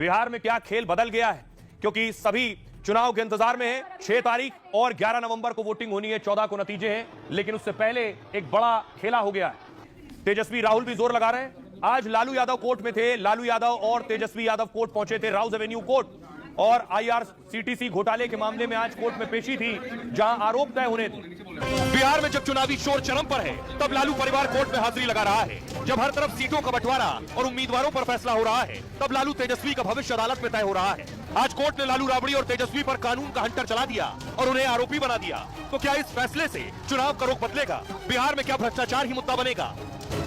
बिहार में क्या खेल बदल गया है, क्योंकि सभी चुनाव के इंतजार में हैं। 6 तारीख और 11 नवंबर को वोटिंग होनी है, 14 को नतीजे हैं, लेकिन उससे पहले एक बड़ा खेला हो गया है। तेजस्वी राहुल भी जोर लगा रहे हैं। आज लालू यादव कोर्ट में थे। लालू यादव और तेजस्वी यादव कोर्ट पहुंचे थे, राउज एवेन्यू कोर्ट, और आईआरसीटीसी घोटाले के मामले में आज कोर्ट में पेशी थी, जहां आरोप तय होने थे। बिहार में जब चुनावी शोर चरम पर है, तब लालू परिवार कोर्ट में हाजिरी लगा रहा है। जब हर तरफ सीटों का बंटवारा और उम्मीदवारों पर फैसला हो रहा है, तब लालू तेजस्वी का भविष्य अदालत में तय हो रहा है। आज कोर्ट ने लालू राबड़ी और तेजस्वी पर कानून का हंटर चला दिया और उन्हें आरोपी बना दिया। तो क्या इस फैसले से चुनाव का रुख बदलेगा? बिहार में क्या भ्रष्टाचार ही मुद्दा बनेगा?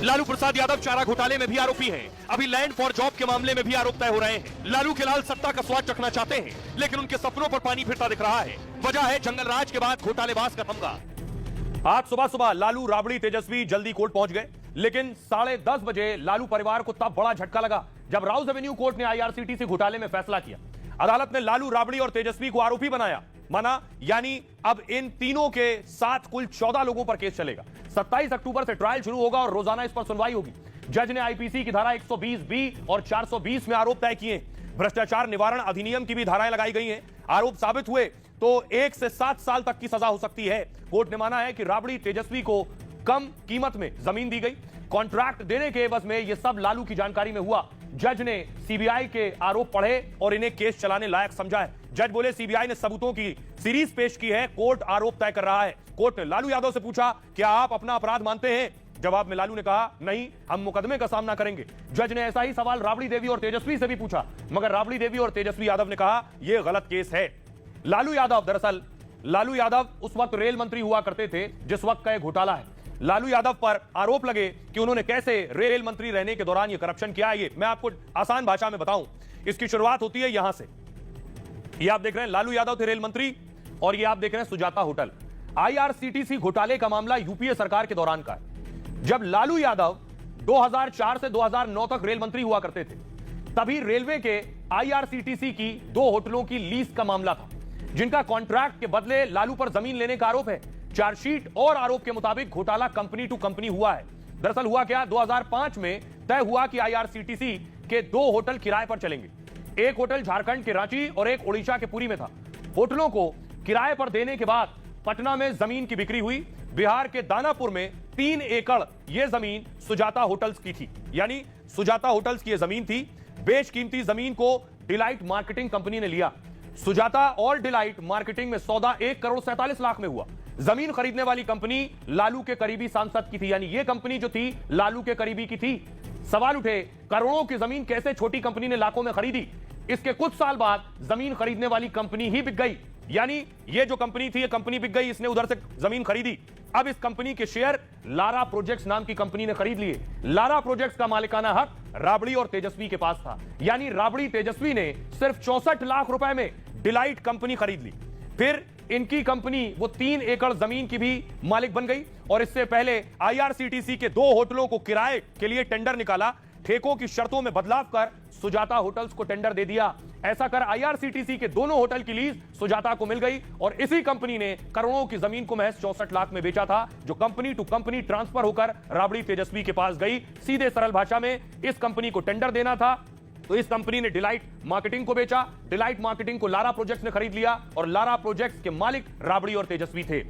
लालू प्रसाद यादव चारा घोटाले में भी आरोपी हैं। अभी लैंड फॉर जॉब के मामले में भी आरोप तय हो रहे हैं। लालू के लाल सत्ता का स्वाद चखना चाहते हैं, लेकिन उनके सपनों पर पानी फिरता दिख रहा है। वजह है जंगल राज के बाद घोटालेबाज का तमगा। आज सुबह सुबह लालू राबड़ी तेजस्वी जल्दी कोर्ट पहुंच गए, लेकिन 10:30 बजे लालू परिवार को तब बड़ा झटका लगा जब राउज एवेन्यू कोर्ट ने आईआरसीटीसी घोटाले में फैसला किया। अदालत ने लालू राबड़ी और तेजस्वी को आरोपी माना, यानी अब इन तीनों के साथ कुल 14 लोगों पर केस चलेगा। 27 अक्टूबर से ट्रायल शुरू होगा और रोजाना इस पर सुनवाई होगी। जज ने आईपीसी की धारा 120B और 420 में आरोप तय किए। भ्रष्टाचार निवारण अधिनियम की भी धाराएं लगाई गई हैं। आरोप साबित हुए तो 1 से 7 साल तक की सजा हो सकती है। कोर्ट ने माना है कि राबड़ी तेजस्वी को कम कीमत में जमीन दी गई, कॉन्ट्रैक्ट देने के एवज में यह सब लालू की जानकारी में हुआ। जज ने सीबीआई के आरोप पढ़े और इन्हें केस चलाने लायक समझा है। जज बोले सीबीआई ने सबूतों की सीरीज पेश की है, कोर्ट आरोप तय कर रहा है। कोर्ट ने लालू यादव से पूछा, क्या आप अपना अपराध मानते हैं? जवाब में लालू ने कहा, नहीं, हम मुकदमे का सामना करेंगे। जज ने ऐसा ही सवाल राबड़ी देवी और तेजस्वी से भी पूछा, मगर राबड़ी देवी और तेजस्वी यादव ने कहा, यह गलत केस है। लालू यादव उस वक्त रेल मंत्री हुआ करते थे जिस वक्त का यह घोटाला है। लालू यादव पर आरोप लगे कि उन्होंने कैसे रेल मंत्री रहने के दौरान यह करप्शन किया है। ये मैं आपको आसान भाषा में बताऊं। इसकी शुरुआत होती है यहां से। ये आप देख रहे हैं लालू यादव थे रेल मंत्री, और ये आप देख रहे हैं सुजाता होटल। आईआरसीटीसी घोटाले का मामला यूपीए सरकार के दौरान का है। जब लालू यादव 2004 से 2009 तक रेल मंत्री हुआ करते थे, तभी रेलवे के आईआरसीटीसी की 2 होटलों की लीज का मामला था, जिनका कॉन्ट्रैक्ट के बदले लालू पर जमीन लेने का आरोप है। चार्जशीट और आरोप के मुताबिक घोटाला कंपनी टू कंपनी हुआ है। दरअसल हुआ क्या, 2005 में तय हुआ कि आईआरसीटीसी के 2 होटल किराए पर चलेंगे। एक होटल झारखंड के रांची और एक ओडिशा के पुरी में था। होटलों को किराए पर देने के बाद पटना में जमीन की बिक्री हुई। बिहार के दानापुर में 3 एकड़ यह जमीन सुजाता होटल्स की थी, यानी सुजाता होटल्स की यह जमीन थी। बेशकीमती जमीन को डिलाइट मार्केटिंग कंपनी ने लिया। सुजाता और डिलाइट मार्केटिंग में सौदा 1 करोड़ 47 लाख में हुआ। जमीन खरीदने वाली कंपनी लालू के करीबी सांसद की थी, यानी यह कंपनी जो थी लालू के करीबी की थी। सवाल उठे, करोड़ों की जमीन कैसे छोटी कंपनी ने लाखों में खरीदी? इसके कुछ साल बाद जमीन खरीदने वाली कंपनी ही बिक गई, यानी ये जो कंपनी थी, ये कंपनी बिक गई, इसने उधर से जमीन खरीदी। अब इस कंपनी के शेयर लारा प्रोजेक्ट्स नाम की कंपनी ने खरीद लिए। लारा प्रोजेक्ट्स का मालिकाना हक राबड़ी और तेजस्वी के पास था, यानी राबड़ी तेजस्वी ने सिर्फ 64 लाख रुपए में डिलाइट कंपनी खरीद ली। फिर इनकी कंपनी वो 3 एकड़ जमीन की भी मालिक बन गई, और इससे पहले आईआरसीटीसी के 2 होटलों को किराए के लिए टेंडर निकाला। ठेकों की शर्तों में बदलाव कर सुजाता होटल्स को टेंडर दे दिया। ऐसा कर आईआरसीटीसी के दोनों होटल की लीज सुजाता को मिल गई, और इसी कंपनी ने करोड़ों की जमीन को महज 64 लाख में बेचा था, जो कंपनी टू कंपनी ट्रांसफर होकर राबड़ी तेजस्वी के पास गई। सीधे सरल भाषा में इस कंपनी को टेंडर देना था, तो इस कंपनी ने डिलाइट मार्केटिंग को बेचा। डिलाइट मार्केटिंग को लारा प्रोजेक्ट्स ने खरीद लिया, और लारा प्रोजेक्ट्स के मालिक राबड़ी और तेजस्वी थे।